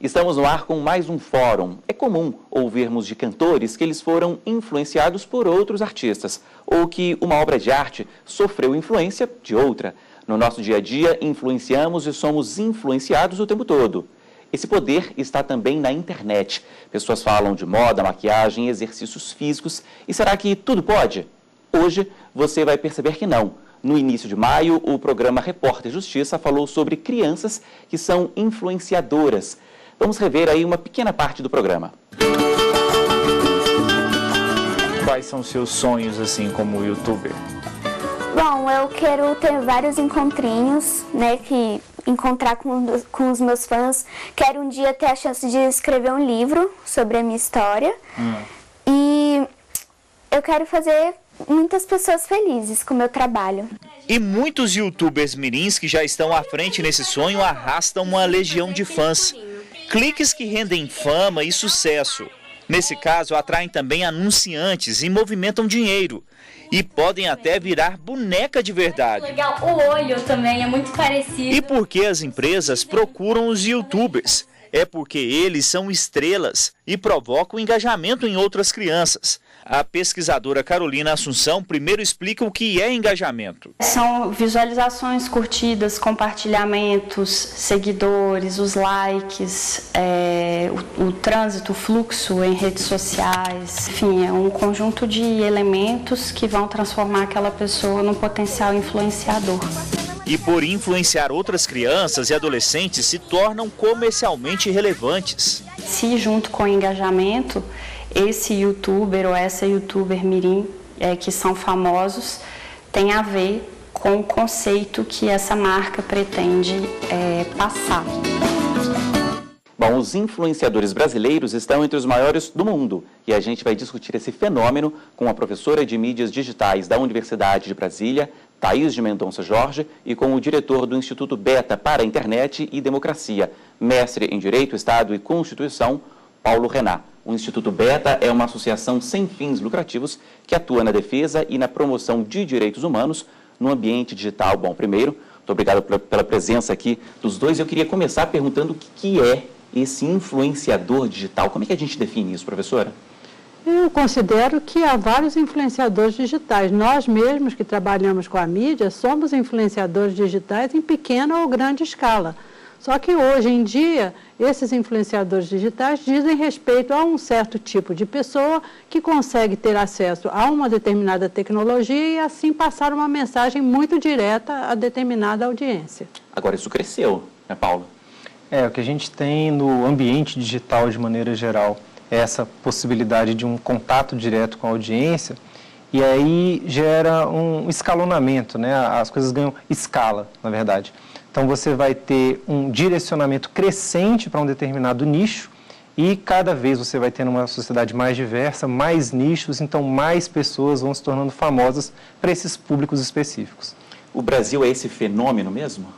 Estamos no ar com mais um fórum. É comum ouvirmos de cantores que eles foram influenciados por outros artistas ou que uma obra de arte sofreu influência de outra. No nosso dia a dia, influenciamos e somos influenciados o tempo todo. Esse poder está também na internet. Pessoas falam de moda, maquiagem, exercícios físicos. E será que tudo pode? Hoje você vai perceber que não. No início de maio, o programa Repórter Justiça falou sobre crianças que são influenciadoras. Vamos rever aí uma pequena parte do programa. Quais são os seus sonhos, assim, como youtuber? Bom, eu quero ter vários encontrinhos, né, que encontrar com os meus fãs. Quero um dia ter a chance de escrever um livro sobre a minha história. E eu quero fazer muitas pessoas felizes com o meu trabalho. E muitos youtubers mirins que já estão à frente nesse sonho arrastam uma legião de fãs. Cliques que rendem fama e sucesso. Nesse caso, atraem também anunciantes e movimentam dinheiro. E podem até virar boneca de verdade. Legal, o olho também é muito parecido. E por que as empresas procuram os youtubers? É porque eles são estrelas e provocam engajamento em outras crianças. A pesquisadora Carolina Assunção primeiro explica o que é engajamento. São visualizações, curtidas, compartilhamentos, seguidores, os likes, o trânsito, o fluxo em redes sociais. Enfim, é um conjunto de elementos que vão transformar aquela pessoa num potencial influenciador. E por influenciar outras crianças e adolescentes se tornam comercialmente relevantes. Se junto com o engajamento, esse youtuber ou essa youtuber mirim que são famosos tem a ver com o conceito que essa marca pretende passar. Bom, os influenciadores brasileiros estão entre os maiores do mundo e a gente vai discutir esse fenômeno com a professora de mídias digitais da Universidade de Brasília, Thaís de Mendonça Jorge, e com o diretor do Instituto Beta para a Internet e Democracia, mestre em Direito, Estado e Constituição, Paulo Renat. O Instituto Beta é uma associação sem fins lucrativos que atua na defesa e na promoção de direitos humanos no ambiente digital. Bom, primeiro, muito obrigado pela presença aqui dos dois. Eu queria começar perguntando o que é esse influenciador digital. Como é que a gente define isso, professora? Eu considero que há vários influenciadores digitais. Nós mesmos que trabalhamos com a mídia somos influenciadores digitais em pequena ou grande escala. Só que hoje em dia, esses influenciadores digitais dizem respeito a um certo tipo de pessoa que consegue ter acesso a uma determinada tecnologia e assim passar uma mensagem muito direta a determinada audiência. Agora, isso cresceu, né, Paulo? O que a gente tem no ambiente digital de maneira geral é essa possibilidade de um contato direto com a audiência e aí gera um escalonamento, né? As coisas ganham escala, na verdade. Então você vai ter um direcionamento crescente para um determinado nicho e cada vez você vai tendo uma sociedade mais diversa, mais nichos, então mais pessoas vão se tornando famosas para esses públicos específicos. O Brasil é esse fenômeno mesmo?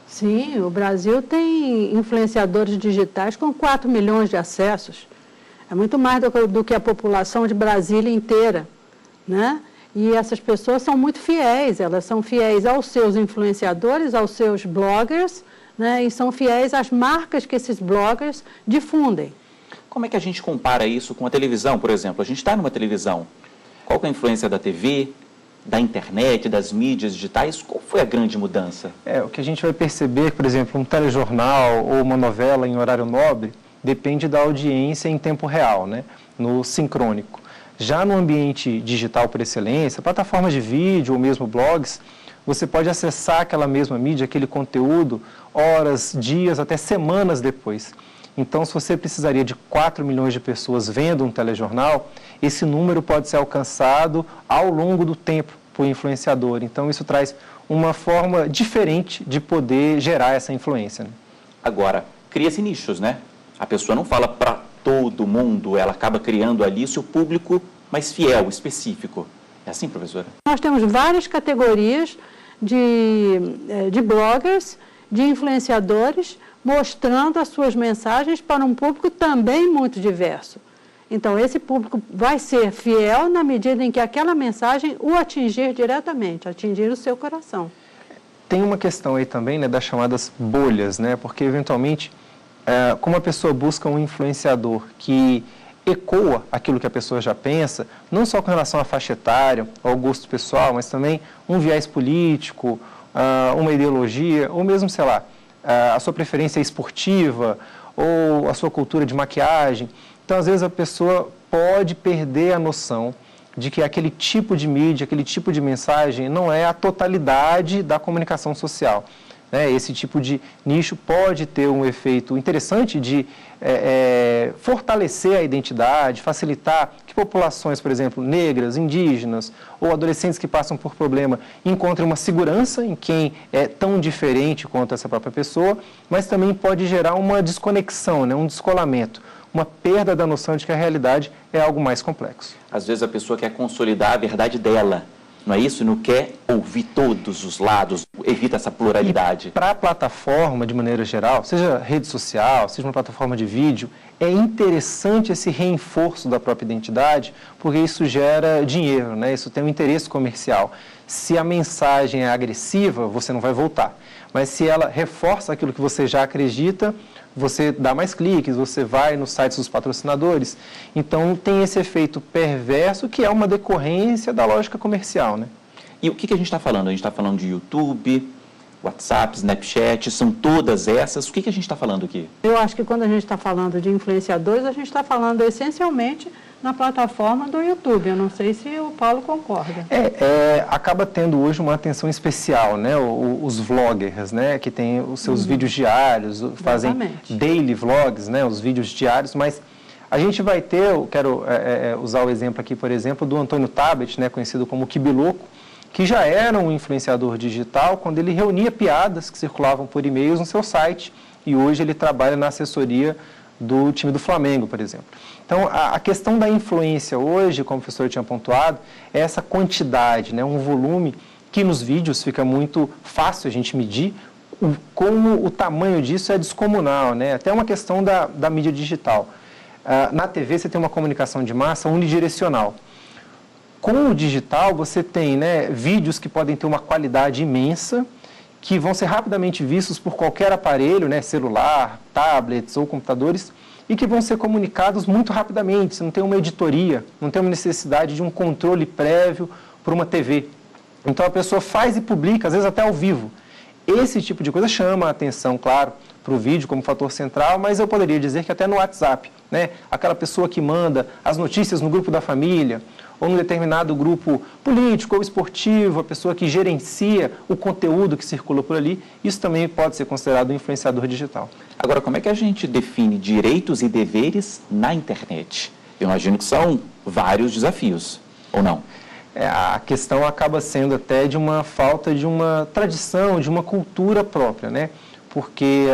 Sim, o Brasil tem influenciadores digitais com 4 milhões de acessos. É muito mais do que a população de Brasília inteira, né? E essas pessoas são muito fiéis, elas são fiéis aos seus influenciadores, aos seus bloggers, né? E são fiéis às marcas que esses bloggers difundem. Como é que a gente compara isso com a televisão, por exemplo? A gente está numa televisão. Qual que é a influência da TV, da internet, das mídias digitais? Qual foi a grande mudança? O que a gente vai perceber, por exemplo, um telejornal ou uma novela em horário nobre, depende da audiência em tempo real, né? No sincrônico. Já no ambiente digital por excelência, plataformas de vídeo ou mesmo blogs, você pode acessar aquela mesma mídia, aquele conteúdo, horas, dias, até semanas depois. Então, se você precisaria de 4 milhões de pessoas vendo um telejornal, esse número pode ser alcançado ao longo do tempo por influenciador. Então, isso traz uma forma diferente de poder gerar essa influência, né? Agora, cria-se nichos, né? A pessoa não fala para todo mundo, ela acaba criando ali seu público mais fiel, específico. É assim, professora? Nós temos várias categorias de bloggers, de influenciadores, mostrando as suas mensagens para um público também muito diverso. Então, esse público vai ser fiel na medida em que aquela mensagem o atingir diretamente, atingir o seu coração. Tem uma questão aí também, né, das chamadas bolhas, né, porque eventualmente como a pessoa busca um influenciador que ecoa aquilo que a pessoa já pensa, não só com relação à faixa etária, ao gosto pessoal, mas também um viés político, uma ideologia, ou mesmo, sei lá, a sua preferência esportiva, ou a sua cultura de maquiagem. Então, às vezes, a pessoa pode perder a noção de que aquele tipo de mídia, aquele tipo de mensagem não é a totalidade da comunicação social. Esse tipo de nicho pode ter um efeito interessante de fortalecer a identidade, facilitar que populações, por exemplo, negras, indígenas ou adolescentes que passam por problema encontrem uma segurança em quem é tão diferente quanto essa própria pessoa, mas também pode gerar uma desconexão, um descolamento, uma perda da noção de que a realidade é algo mais complexo. Às vezes a pessoa quer consolidar a verdade dela, não é isso? Não quer ouvir todos os lados, evita essa pluralidade. Para a plataforma, de maneira geral, seja rede social, seja uma plataforma de vídeo, é interessante esse reforço da própria identidade, porque isso gera dinheiro, isso tem um interesse comercial. Se a mensagem é agressiva, você não vai voltar. Mas se ela reforça aquilo que você já acredita, você dá mais cliques, você vai nos sites dos patrocinadores. Então, tem esse efeito perverso que é uma decorrência da lógica comercial, E o que a gente está falando? A gente está falando de YouTube, WhatsApp, Snapchat, são todas essas? O que a gente está falando aqui? Eu acho que quando a gente está falando de influenciadores, a gente está falando essencialmente na plataforma do YouTube. Eu não sei se o Paulo concorda. Acaba tendo hoje uma atenção especial, os vloggers, que têm os seus vídeos diários, fazem daily vlogs, os vídeos diários, mas a gente vai ter, eu quero usar o exemplo aqui, por exemplo, do Antônio Tabet, conhecido como Kibiloco, que já era um influenciador digital quando ele reunia piadas que circulavam por e-mails no seu site, e hoje ele trabalha na assessoria do time do Flamengo, por exemplo. Então, a questão da influência hoje, como o professor tinha pontuado, é essa quantidade, um volume que nos vídeos fica muito fácil a gente medir, como o tamanho disso é descomunal, até uma questão da mídia digital. Na TV você tem uma comunicação de massa unidirecional. Com o digital você tem vídeos que podem ter uma qualidade imensa, que vão ser rapidamente vistos por qualquer aparelho, celular, tablets ou computadores, e que vão ser comunicados muito rapidamente. Você não tem uma editoria, não tem uma necessidade de um controle prévio por uma TV. Então a pessoa faz e publica, às vezes até ao vivo. Esse tipo de coisa chama a atenção, claro, para o vídeo como fator central, mas eu poderia dizer que até no WhatsApp, aquela pessoa que manda as notícias no grupo da família, ou num determinado grupo político ou esportivo, a pessoa que gerencia o conteúdo que circula por ali, isso também pode ser considerado um influenciador digital. Agora, como é que a gente define direitos e deveres na internet? Eu imagino que são vários desafios, ou não? A questão acaba sendo até de uma falta de uma tradição, de uma cultura própria, Porque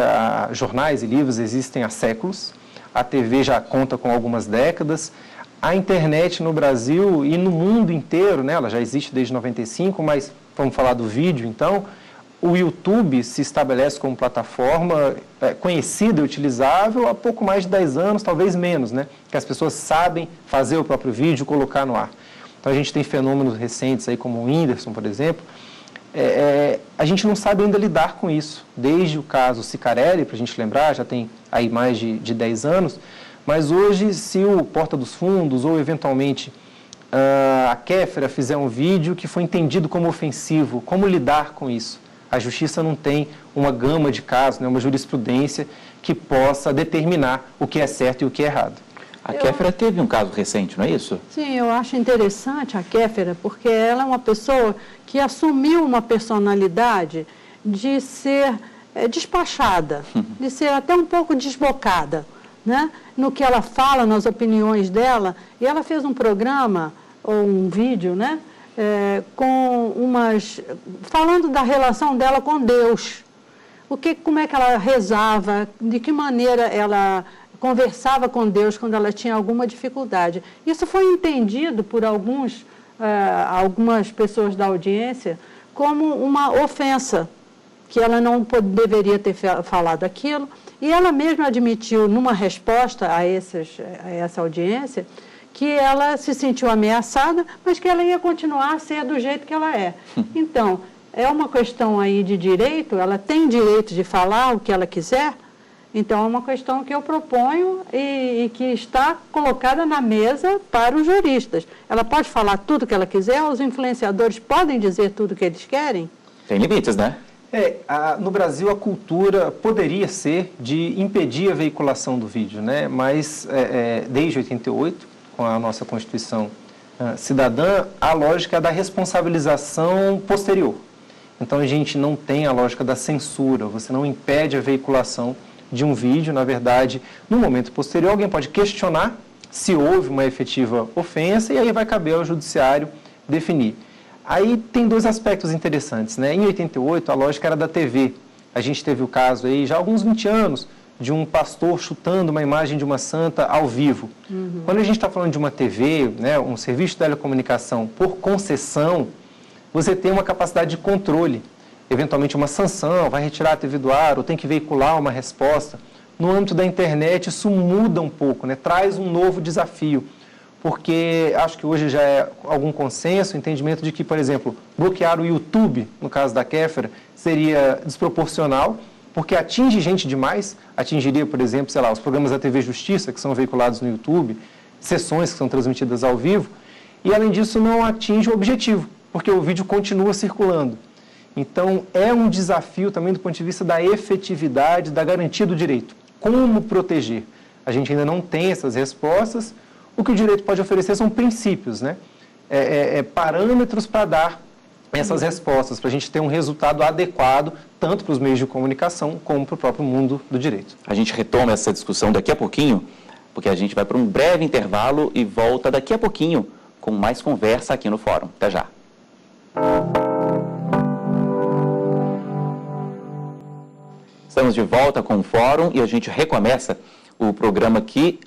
jornais e livros existem há séculos, a TV já conta com algumas décadas, a internet no Brasil e no mundo inteiro, ela já existe desde 95, mas vamos falar do vídeo então, o YouTube se estabelece como plataforma conhecida e utilizável há pouco mais de 10 anos, talvez menos, que as pessoas sabem fazer o próprio vídeo e colocar no ar. Então a gente tem fenômenos recentes aí como o Whindersson, por exemplo, a gente não sabe ainda lidar com isso, desde o caso Cicarelli, para a gente lembrar, já tem aí mais de 10 anos, mas hoje, se o Porta dos Fundos ou, eventualmente, a Kéfera fizer um vídeo que foi entendido como ofensivo, como lidar com isso? A Justiça não tem uma gama de casos, uma jurisprudência que possa determinar o que é certo e o que é errado. A Kéfera teve um caso recente, não é isso? Sim, eu acho interessante a Kéfera, porque ela é uma pessoa que assumiu uma personalidade de ser despachada, de ser até um pouco desbocada, no que ela fala, nas opiniões dela, e ela fez um programa, ou um vídeo, falando da relação dela com Deus, como é que ela rezava, de que maneira ela conversava com Deus quando ela tinha alguma dificuldade. Isso foi entendido por algumas pessoas da audiência como uma ofensa, que ela não deveria ter falado aquilo. E ela mesma admitiu, numa resposta a essa audiência, que ela se sentiu ameaçada, mas que ela ia continuar a ser do jeito que ela é. Então, é uma questão aí de direito, ela tem direito de falar o que ela quiser, Então, é uma questão que eu proponho e que está colocada na mesa para os juristas. Ela pode falar tudo que ela quiser, os influenciadores podem dizer tudo que eles querem? Tem limites, né? No Brasil, a cultura poderia ser de impedir a veiculação do vídeo, né? Mas desde 88, com a nossa Constituição cidadã, a lógica é da responsabilização posterior. Então, a gente não tem a lógica da censura, você não impede a veiculação de um vídeo. Na verdade, no momento posterior, alguém pode questionar se houve uma efetiva ofensa e aí vai caber ao judiciário definir. Aí tem dois aspectos interessantes, né? Em 88, a lógica era da TV. A gente teve o caso aí, já há alguns 20 anos, de um pastor chutando uma imagem de uma santa ao vivo. Quando a gente está falando de uma TV, né, um serviço de telecomunicação por concessão, você tem uma capacidade de controle. Eventualmente uma sanção, vai retirar a TV do ar ou tem que veicular uma resposta. No âmbito da internet, isso muda um pouco, né? Traz um novo desafio. Porque acho que hoje já é algum consenso, entendimento de que, por exemplo, bloquear o YouTube, no caso da Kéfera, seria desproporcional, porque atinge gente demais, atingiria, por exemplo, sei lá, os programas da TV Justiça, que são veiculados no YouTube, sessões que são transmitidas ao vivo, e além disso não atinge o objetivo, porque o vídeo continua circulando. Então, é um desafio também do ponto de vista da efetividade, da garantia do direito. Como proteger? A gente ainda não tem essas respostas. O que o direito pode oferecer são princípios, né? Parâmetros para dar essas respostas, para a gente ter um resultado adequado, tanto para os meios de comunicação, como para o próprio mundo do direito. A gente retoma essa discussão daqui a pouquinho, porque a gente vai para um breve intervalo e volta daqui a pouquinho com mais conversa aqui no Fórum. Até já. Estamos de volta com o Fórum e a gente recomeça o programa aqui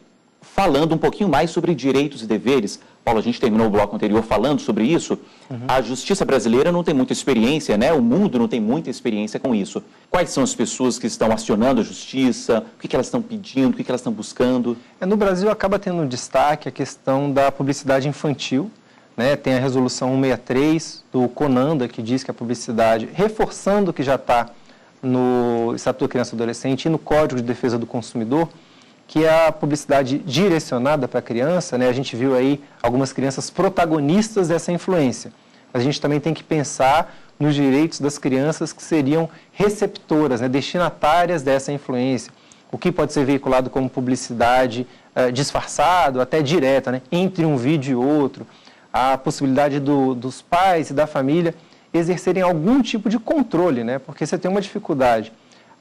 falando um pouquinho mais sobre direitos e deveres. Paulo, a gente terminou o bloco anterior falando sobre isso. A justiça brasileira não tem muita experiência, né? O mundo não tem muita experiência com isso. Quais são as pessoas que estão acionando a justiça? O que elas estão pedindo? O que elas estão buscando? No Brasil acaba tendo destaque a questão da publicidade infantil, né? Tem a resolução 163 do CONANDA, que diz que a publicidade, reforçando o que já está no Estatuto da Criança e do Adolescente e no Código de Defesa do Consumidor, que é a publicidade direcionada para a criança, né? A gente viu aí algumas crianças protagonistas dessa influência. A gente também tem que pensar nos direitos das crianças que seriam receptoras, né? Destinatárias dessa influência. O que pode ser veiculado como publicidade disfarçado, até direta, né? Entre um vídeo e outro. A possibilidade dos pais e da família exercerem algum tipo de controle, né? Porque você tem uma dificuldade.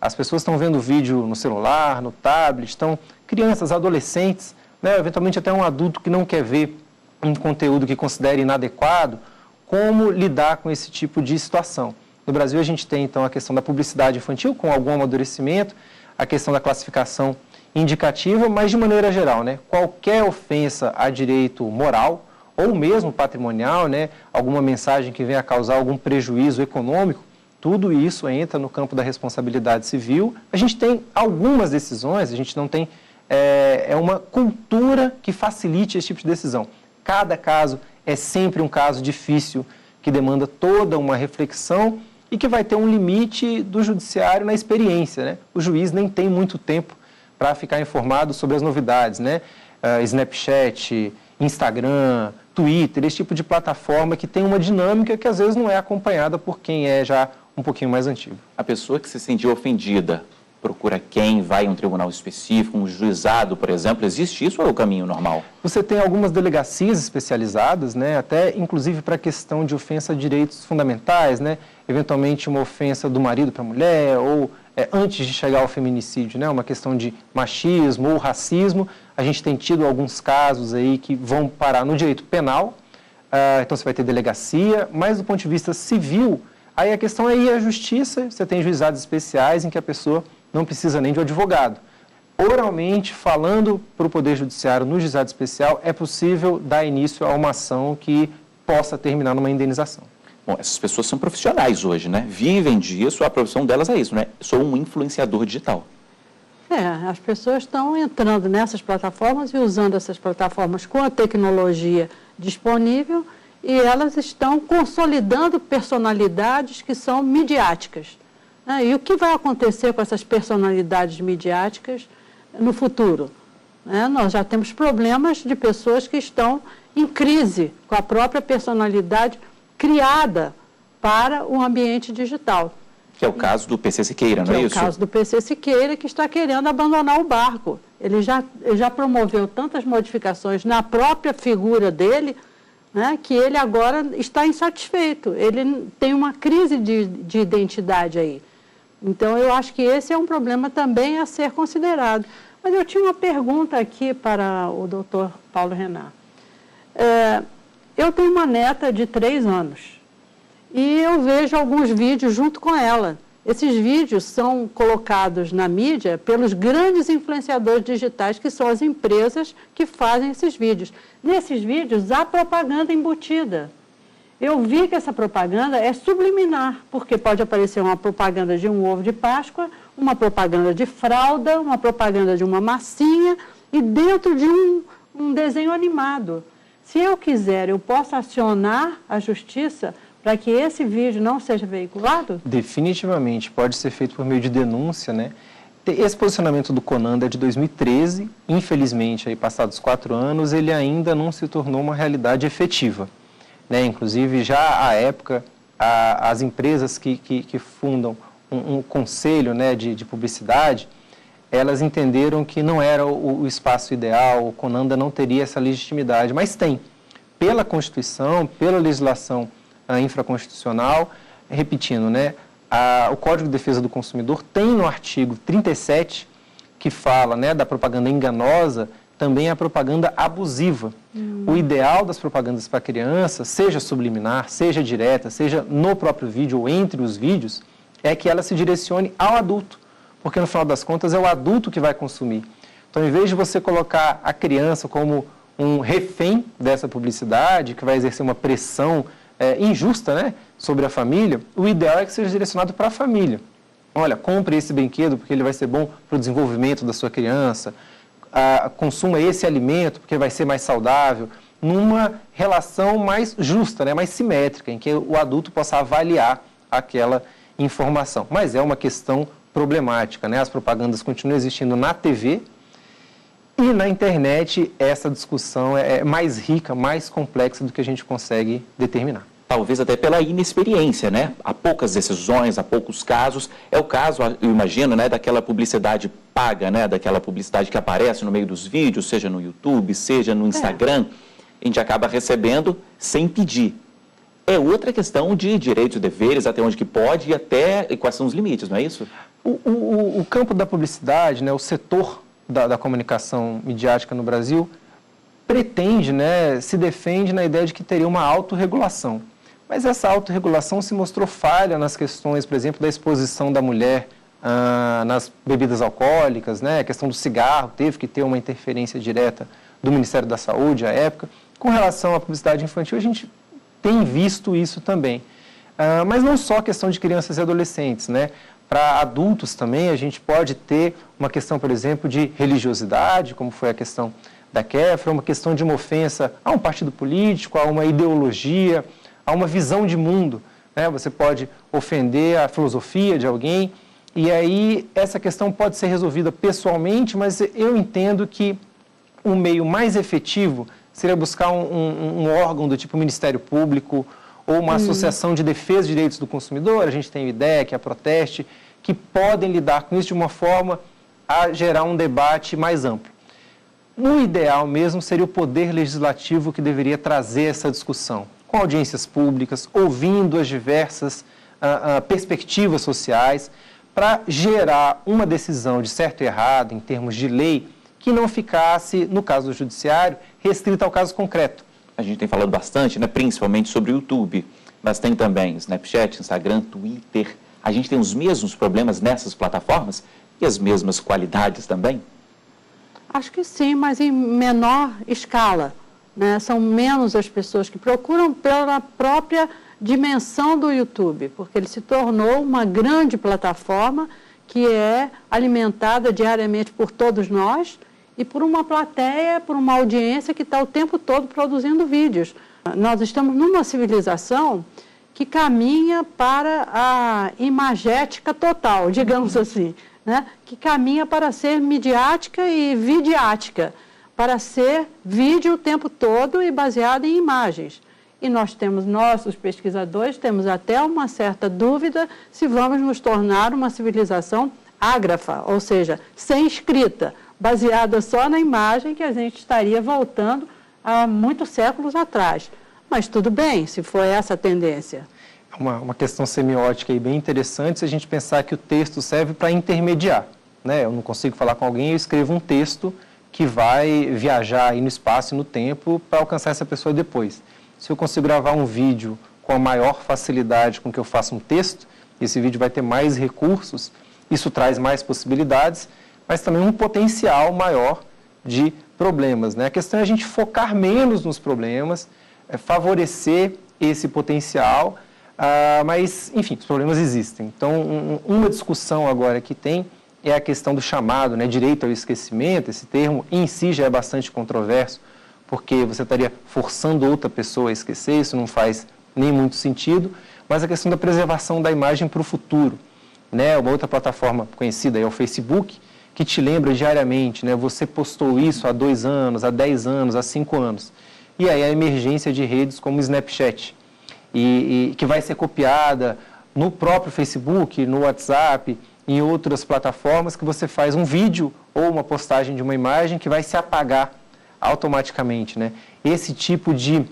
As pessoas estão vendo vídeo no celular, no tablet, estão crianças, adolescentes, né? Eventualmente até um adulto que não quer ver um conteúdo que considere inadequado. Como lidar com esse tipo de situação? No Brasil a gente tem então a questão da publicidade infantil com algum amadurecimento, a questão da classificação indicativa, mas de maneira geral, né? Qualquer ofensa a direito moral ou mesmo patrimonial, né? Alguma mensagem que venha a causar algum prejuízo econômico, tudo isso entra no campo da responsabilidade civil. A gente tem algumas decisões, a gente não tem uma cultura que facilite esse tipo de decisão. Cada caso é sempre um caso difícil, que demanda toda uma reflexão e que vai ter um limite do judiciário na experiência, né? O juiz nem tem muito tempo para ficar informado sobre as novidades, né? Snapchat, Instagram, Twitter, esse tipo de plataforma que tem uma dinâmica que às vezes não é acompanhada por quem é já um pouquinho mais antigo. A pessoa que se sentiu ofendida procura quem? Vai a um tribunal específico, um juizado, por exemplo? Existe isso ou é o caminho normal? Você tem algumas delegacias especializadas, né? Até inclusive para a questão de ofensa a direitos fundamentais, né? Eventualmente uma ofensa do marido para a mulher ou antes de chegar ao feminicídio, né? Uma questão de machismo ou racismo. A gente tem tido alguns casos aí que vão parar no direito penal, então você vai ter delegacia, mas do ponto de vista civil, aí a questão é ir à justiça, você tem juizados especiais em que a pessoa não precisa nem de um advogado. Oralmente, falando para o Poder Judiciário no juizado especial, é possível dar início a uma ação que possa terminar numa indenização. Bom, essas pessoas são profissionais hoje, né? Vivem disso, a profissão delas é isso, né? Sou um influenciador digital. As pessoas estão entrando nessas plataformas e usando essas plataformas com a tecnologia disponível e elas estão consolidando personalidades que são midiáticas. né? E o que vai acontecer com essas personalidades midiáticas no futuro? Né? Nós já temos problemas de pessoas que estão em crise com a própria personalidade criada para o ambiente digital. Que é o caso do PC Siqueira, não é isso? Que é o caso do PC Siqueira, que está querendo abandonar o barco. Ele já promoveu tantas modificações na própria figura dele, né, que ele agora está insatisfeito. Ele tem uma crise de identidade aí. Então, eu acho que esse é um problema também a ser considerado. Mas eu tinha uma pergunta aqui para o doutor Paulo Renan. Eu tenho uma neta de 3 anos e eu vejo alguns vídeos junto com ela. Esses vídeos são colocados na mídia pelos grandes influenciadores digitais, que são as empresas que fazem esses vídeos. Nesses vídeos há propaganda embutida. Eu vi que essa propaganda é subliminar, porque pode aparecer uma propaganda de um ovo de Páscoa, uma propaganda de fralda, uma propaganda de uma massinha e dentro de um desenho animado. Se eu quiser, eu posso acionar a justiça para que esse vídeo não seja veiculado? Definitivamente, pode ser feito por meio de denúncia, né? Esse posicionamento do CONANDA é de 2013, infelizmente, aí, passados 4 anos, ele ainda não se tornou uma realidade efetiva, né? Inclusive, já à época, as empresas que fundam um conselho, né, de publicidade, elas entenderam que não era o espaço ideal, o CONANDA não teria essa legitimidade, mas tem, pela Constituição, pela legislação infraconstitucional, repetindo, né, o Código de Defesa do Consumidor tem no artigo 37, que fala, né, da propaganda enganosa, também a propaganda abusiva. O ideal das propagandas para criança, seja subliminar, seja direta, seja no próprio vídeo ou entre os vídeos, é que ela se direcione ao adulto, porque no final das contas é o adulto que vai consumir. Então, em vez de você colocar a criança como um refém dessa publicidade, que vai exercer uma pressão injusta, né, sobre a família, o ideal é que seja direcionado para a família. Olha, compre esse brinquedo porque ele vai ser bom para o desenvolvimento da sua criança, consuma esse alimento porque vai ser mais saudável, numa relação mais justa, né, mais simétrica, em que o adulto possa avaliar aquela informação. Mas é uma questão problemática, né? As propagandas continuam existindo na TV e na internet essa discussão é mais rica, mais complexa do que a gente consegue determinar. Talvez até pela inexperiência, né? Há poucas decisões, há poucos casos. É o caso, eu imagino, né, daquela publicidade paga, né? Daquela publicidade que aparece no meio dos vídeos, seja no YouTube, seja no Instagram. A gente acaba recebendo sem pedir. É outra questão de direitos e deveres, até onde que pode e até quais são os limites, não é isso? O campo da publicidade, né, o setor da comunicação midiática no Brasil, pretende, né, se defende na ideia de que teria uma autorregulação. Mas essa autorregulação se mostrou falha nas questões, por exemplo, da exposição da mulher nas bebidas alcoólicas, né, a questão do cigarro, teve que ter uma interferência direta do Ministério da Saúde à época. Com relação à publicidade infantil, a gente tem visto isso também. Mas não só a questão de crianças e adolescentes, né? Para adultos também a gente pode ter uma questão, por exemplo, de religiosidade, como foi a questão da Kéfera, uma questão de uma ofensa a um partido político, a uma ideologia, a uma visão de mundo, né? Você pode ofender a filosofia de alguém e aí essa questão pode ser resolvida pessoalmente, mas eu entendo que um meio mais efetivo seria buscar um órgão do tipo Ministério Público ou uma associação de defesa de direitos do consumidor, a gente tem o IDEC, a Proteste, que podem lidar com isso de uma forma a gerar um debate mais amplo. O ideal mesmo seria o poder legislativo que deveria trazer essa discussão, com audiências públicas, ouvindo as diversas perspectivas sociais, para gerar uma decisão de certo e errado, em termos de lei, que não ficasse, no caso do judiciário, restrita ao caso concreto. A gente tem falado bastante, né, principalmente sobre o YouTube, mas tem também Snapchat, Instagram, Twitter. A gente tem os mesmos problemas nessas plataformas e as mesmas qualidades também? Acho que sim, mas em menor escala, né? São menos as pessoas que procuram pela própria dimensão do YouTube, porque ele se tornou uma grande plataforma que é alimentada diariamente por todos nós e por uma plateia, por uma audiência que está o tempo todo produzindo vídeos. Nós estamos numa civilização que caminha para a imagética total, digamos assim, né? Que caminha para ser midiática e vidiática, para ser vídeo o tempo todo e baseado em imagens. E nós os pesquisadores, temos até uma certa dúvida se vamos nos tornar uma civilização ágrafa, ou seja, sem escrita, baseada só na imagem, que a gente estaria voltando há muitos séculos atrás. Mas tudo bem, se for essa a tendência. Uma questão semiótica aí bem interessante se a gente pensar que o texto serve para intermediar, né? Eu não consigo falar com alguém, eu escrevo um texto que vai viajar aí no espaço e no tempo para alcançar essa pessoa depois. Se eu consigo gravar um vídeo com a maior facilidade com que eu faça um texto, esse vídeo vai ter mais recursos, isso traz mais possibilidades, mas também um potencial maior de problemas, né? A questão é a gente focar menos nos problemas, favorecer esse potencial, mas, enfim, os problemas existem. Então, uma discussão agora que tem é a questão do chamado, né, direito ao esquecimento. Esse termo em si já é bastante controverso, porque você estaria forçando outra pessoa a esquecer, isso não faz nem muito sentido, mas a questão da preservação da imagem para o futuro, né? Uma outra plataforma conhecida é o Facebook, que te lembra diariamente, né, você postou isso há 2 anos, há 10 anos, há 5 anos. E aí a emergência de redes como o Snapchat, e que vai ser copiada no próprio Facebook, no WhatsApp, em outras plataformas, que você faz um vídeo ou uma postagem de uma imagem que vai se apagar automaticamente, né? Esse tipo de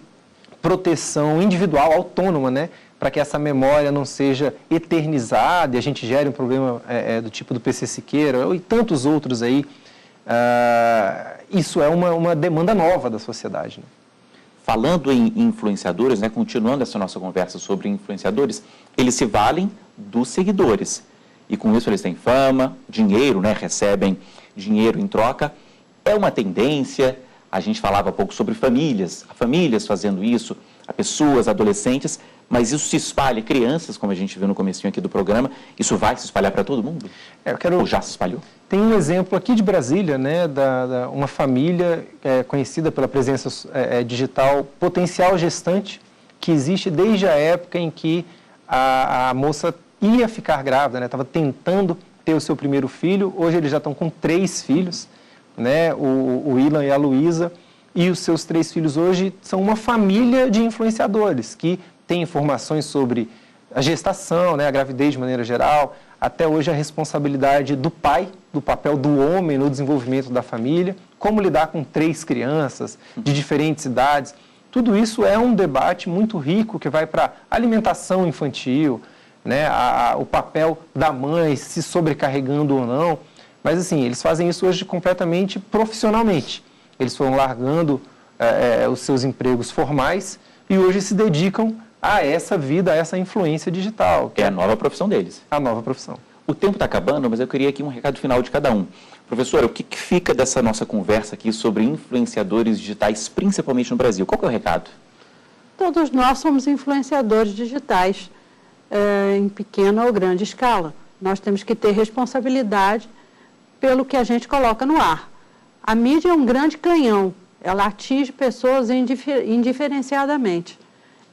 proteção individual, autônoma, né, para que essa memória não seja eternizada e a gente gere um problema do tipo do PC Siqueira e tantos outros aí, isso é uma demanda nova da sociedade, né? Falando em influenciadores, né, continuando essa nossa conversa sobre influenciadores, eles se valem dos seguidores. E com isso eles têm fama, dinheiro, né, recebem dinheiro em troca. É uma tendência, a gente falava há pouco sobre famílias fazendo isso, a pessoas, adolescentes, mas isso se espalha, crianças, como a gente viu no comecinho aqui do programa, isso vai se espalhar para todo mundo? Ou já se espalhou? Tem um exemplo aqui de Brasília, né, uma família conhecida pela presença digital Potencial Gestante, que existe desde a época em que a moça ia ficar grávida, né, estava tentando ter o seu primeiro filho. Hoje eles já estão com 3 filhos, né, o Ilan e a Luísa, e os seus 3 filhos hoje são uma família de influenciadores que tem informações sobre a gestação, né, a gravidez de maneira geral, até hoje a responsabilidade do pai, do papel do homem no desenvolvimento da família, como lidar com 3 crianças de diferentes idades. Tudo isso é um debate muito rico que vai para alimentação infantil, né, o papel da mãe se sobrecarregando ou não. Mas assim, eles fazem isso hoje completamente profissionalmente. Eles foram largando os seus empregos formais e hoje se dedicam a essa vida, a essa influência digital. É a nova profissão deles. A nova profissão. O tempo está acabando, mas eu queria aqui um recado final de cada um. Professora, o que fica dessa nossa conversa aqui sobre influenciadores digitais, principalmente no Brasil? Qual que é o recado? Todos nós somos influenciadores digitais, em pequena ou grande escala. Nós temos que ter responsabilidade pelo que a gente coloca no ar. A mídia é um grande canhão, ela atinge pessoas indiferenciadamente.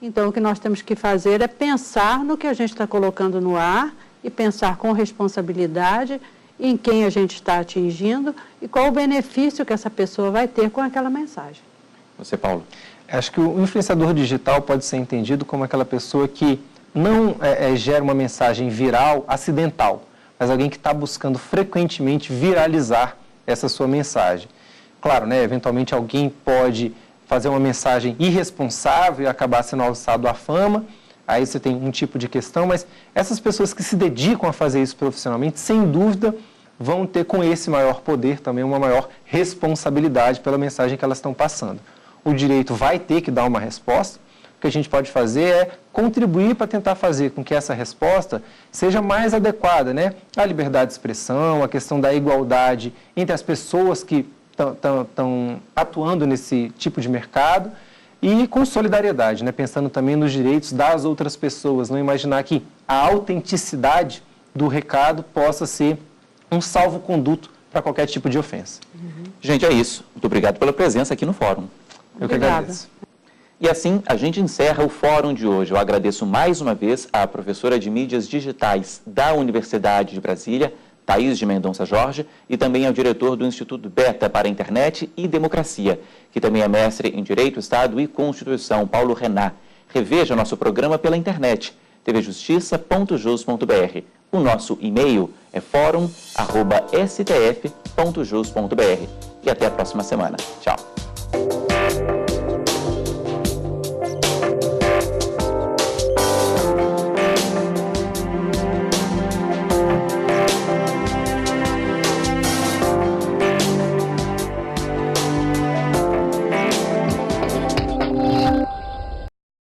Então, o que nós temos que fazer é pensar no que a gente está colocando no ar e pensar com responsabilidade em quem a gente está atingindo e qual o benefício que essa pessoa vai ter com aquela mensagem. Você, Paulo? Acho que o influenciador digital pode ser entendido como aquela pessoa que não gera uma mensagem viral, acidental, mas alguém que está buscando frequentemente viralizar essa sua mensagem. Claro, né, eventualmente alguém pode fazer uma mensagem irresponsável e acabar sendo alçado à fama, aí você tem um tipo de questão, mas essas pessoas que se dedicam a fazer isso profissionalmente, sem dúvida, vão ter com esse maior poder também uma maior responsabilidade pela mensagem que elas estão passando. O direito vai ter que dar uma resposta, o que a gente pode fazer é contribuir para tentar fazer com que essa resposta seja mais adequada, né? A liberdade de expressão, a questão da igualdade entre as pessoas que estão atuando nesse tipo de mercado e com solidariedade, né? Pensando também nos direitos das outras pessoas, não imaginar que a autenticidade do recado possa ser um salvo-conduto para qualquer tipo de ofensa. Gente, é isso. Muito obrigado pela presença aqui no Fórum. Eu que agradeço. E assim, a gente encerra o fórum de hoje. Eu agradeço mais uma vez à professora de mídias digitais da Universidade de Brasília, Thaís de Mendonça Jorge, e também ao diretor do Instituto Beta para a Internet e Democracia, que também é mestre em Direito, Estado e Constituição, Paulo Renat. Reveja nosso programa pela internet, tvjustiça.jus.br. O nosso e-mail é forum@stf.jus.br. E até a próxima semana. Tchau.